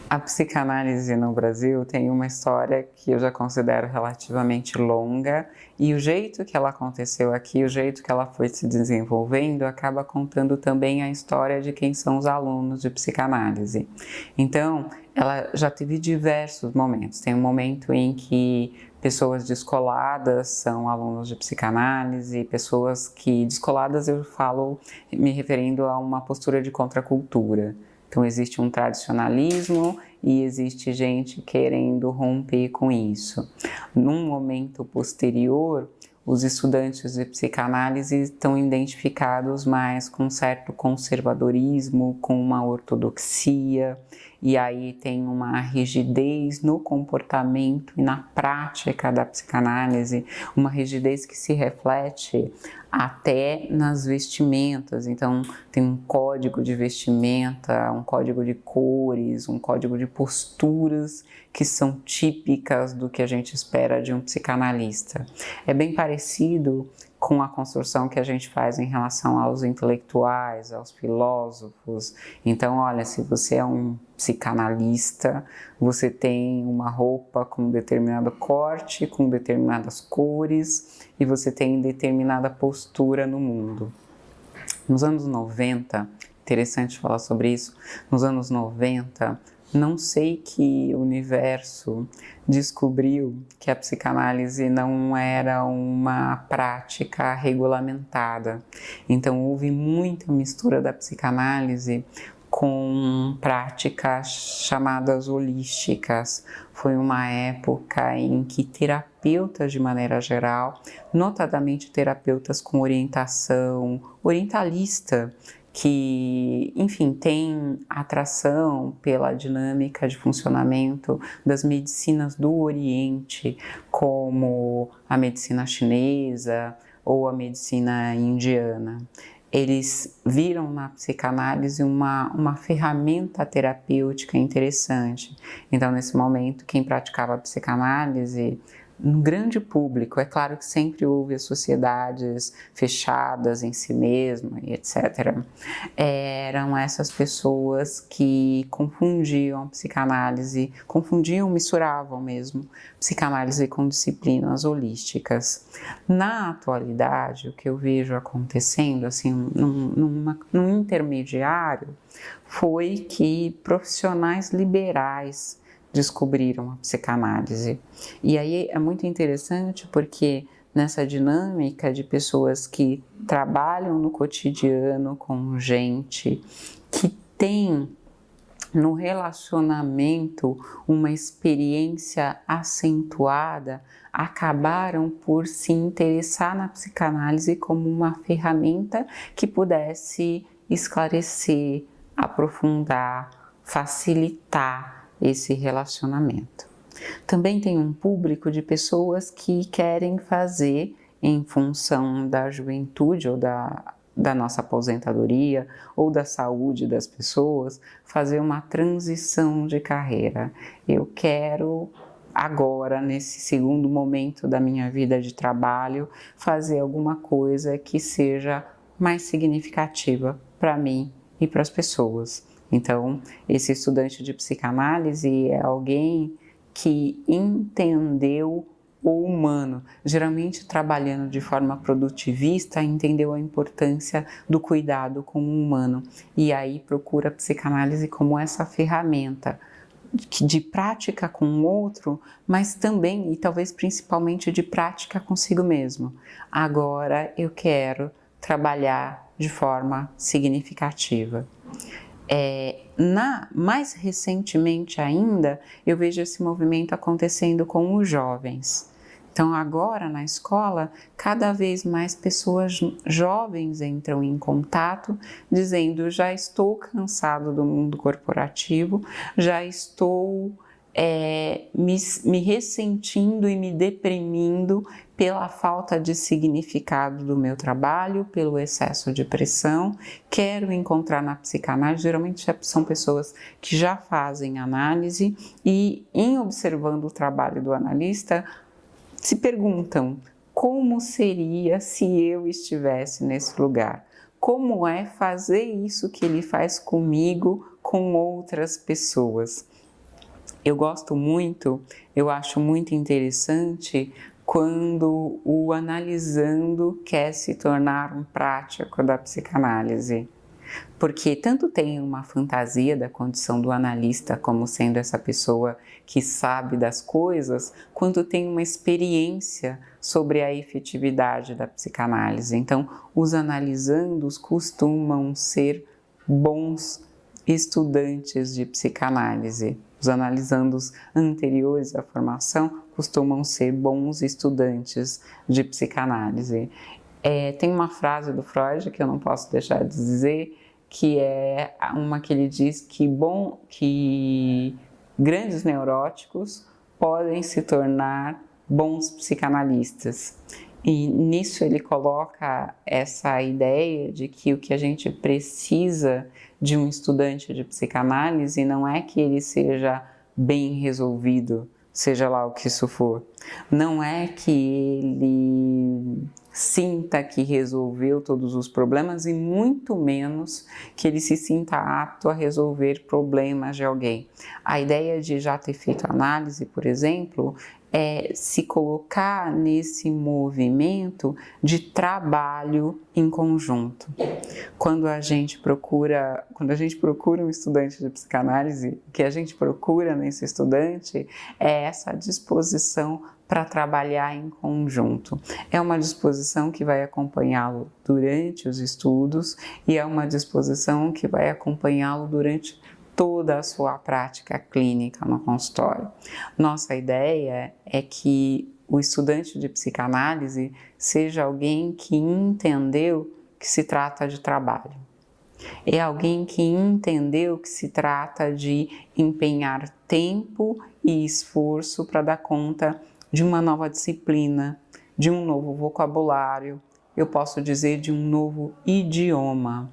A psicanálise no Brasil tem uma história que eu já considero relativamente longa, e o jeito que ela aconteceu aqui, o jeito que ela foi se desenvolvendo, acaba contando também a história de quem são os alunos de psicanálise. Então, ela já teve diversos momentos. Tem um momento em que pessoas descoladas são alunos de psicanálise, pessoas que descoladas eu falo me referindo a uma postura de contracultura. Então existe um tradicionalismo e existe gente querendo romper com isso. Num momento posterior, os estudantes de psicanálise estão identificados mais com um certo conservadorismo, com uma ortodoxia, e aí tem uma rigidez no comportamento e na prática da psicanálise, uma rigidez que se reflete até nas vestimentas. Então tem um código de vestimenta, um código de cores, um código de posturas que são típicas do que a gente espera de um psicanalista. É bem parecido com a construção que a gente faz em relação aos intelectuais, aos filósofos. Então, olha, se você é um psicanalista, você tem uma roupa com determinado corte, com determinadas cores, e você tem determinada postura no mundo. Nos anos 90, interessante falar sobre isso, nos anos 90, não sei que universo descobriu que a psicanálise não era uma prática regulamentada. Então houve muita mistura da psicanálise com práticas chamadas holísticas. Foi uma época em que terapeutas de maneira geral, notadamente terapeutas com orientação orientalista, que, enfim, tem atração pela dinâmica de funcionamento das medicinas do Oriente, como a medicina chinesa ou a medicina indiana. Eles viram na psicanálise uma ferramenta terapêutica interessante. Então, nesse momento, quem praticava a psicanálise, no grande público, é claro que sempre houve as sociedades fechadas em si mesma e etc. Eram essas pessoas que confundiam a psicanálise, misturavam mesmo psicanálise com disciplinas holísticas. Na atualidade, o que eu vejo acontecendo, assim, num intermediário, foi que profissionais liberais descobriram a psicanálise. E aí é muito interessante porque nessa dinâmica de pessoas que trabalham no cotidiano com gente, que tem no relacionamento uma experiência acentuada, acabaram por se interessar na psicanálise como uma ferramenta que pudesse esclarecer, aprofundar, facilitar esse relacionamento. Também tem um público de pessoas que querem fazer, em função da juventude ou da nossa aposentadoria ou da saúde das pessoas, fazer uma transição de carreira. Eu quero agora, nesse segundo momento da minha vida de trabalho, fazer alguma coisa que seja mais significativa para mim e para as pessoas. Então, esse estudante de psicanálise é alguém que entendeu o humano, geralmente trabalhando de forma produtivista, entendeu a importância do cuidado com o humano e aí procura a psicanálise como essa ferramenta de prática com o outro, mas também e talvez principalmente de prática consigo mesmo. Agora eu quero trabalhar de forma significativa. Mais recentemente ainda, eu vejo esse movimento acontecendo com os jovens. Então, agora na escola, cada vez mais pessoas jovens entram em contato, dizendo: já estou cansado do mundo corporativo, já estou me ressentindo e me deprimindo pela falta de significado do meu trabalho, pelo excesso de pressão, quero encontrar na psicanálise. Geralmente são pessoas que já fazem análise e, em observando o trabalho do analista, se perguntam: como seria se eu estivesse nesse lugar? Como é fazer isso que ele faz comigo, com outras pessoas? Eu gosto muito, eu acho muito interessante quando o analisando quer se tornar um prático da psicanálise. Porque tanto tem uma fantasia da condição do analista como sendo essa pessoa que sabe das coisas, quanto tem uma experiência sobre a efetividade da psicanálise. Então, os analisandos costumam ser bons estudantes de psicanálise. Os analisandos anteriores à formação costumam ser bons estudantes de psicanálise. Tem uma frase do Freud que eu não posso deixar de dizer, que é uma que ele diz que grandes neuróticos podem se tornar bons psicanalistas. E nisso ele coloca essa ideia de que o que a gente precisa de um estudante de psicanálise não é que ele seja bem resolvido, seja lá o que isso for. Não é que ele sinta que resolveu todos os problemas e muito menos que ele se sinta apto a resolver problemas de alguém. A ideia de já ter feito análise, por exemplo, é se colocar nesse movimento de trabalho em conjunto. Quando a gente procura um estudante de psicanálise, o que a gente procura nesse estudante é essa disposição para trabalhar em conjunto. É uma disposição que vai acompanhá-lo durante os estudos e é uma disposição que vai acompanhá-lo durante toda a sua prática clínica no consultório. Nossa ideia é que o estudante de psicanálise seja alguém que entendeu que se trata de trabalho. É alguém que entendeu que se trata de empenhar tempo e esforço para dar conta de uma nova disciplina, de um novo vocabulário, eu posso dizer de um novo idioma.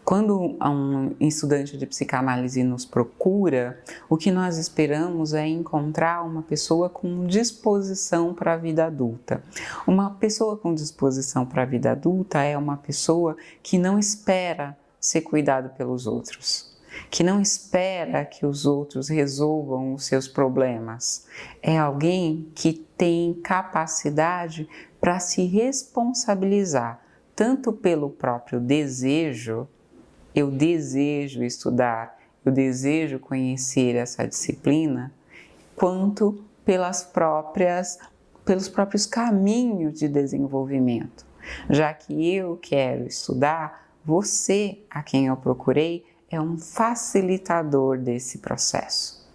Quando um estudante de psicanálise nos procura, o que nós esperamos é encontrar uma pessoa com disposição para a vida adulta. Uma pessoa com disposição para a vida adulta é uma pessoa que não espera ser cuidado pelos outros, que não espera que os outros resolvam os seus problemas. É alguém que tem capacidade para se responsabilizar, tanto pelo próprio desejo, eu desejo estudar, eu desejo conhecer essa disciplina, quanto pelos próprios caminhos de desenvolvimento. Já que eu quero estudar, você, a quem eu procurei, é um facilitador desse processo,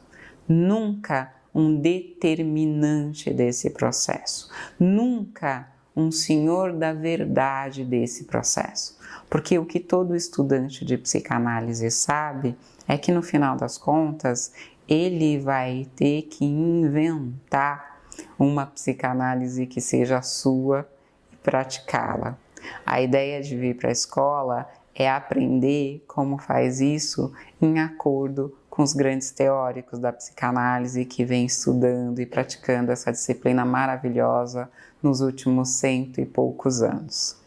nunca um determinante desse processo, nunca um senhor da verdade desse processo. Porque o que todo estudante de psicanálise sabe é que no final das contas ele vai ter que inventar uma psicanálise que seja sua e praticá-la. A ideia de vir para a escola é aprender como faz isso em acordo com os grandes teóricos da psicanálise que vem estudando e praticando essa disciplina maravilhosa nos últimos 100 e poucos anos.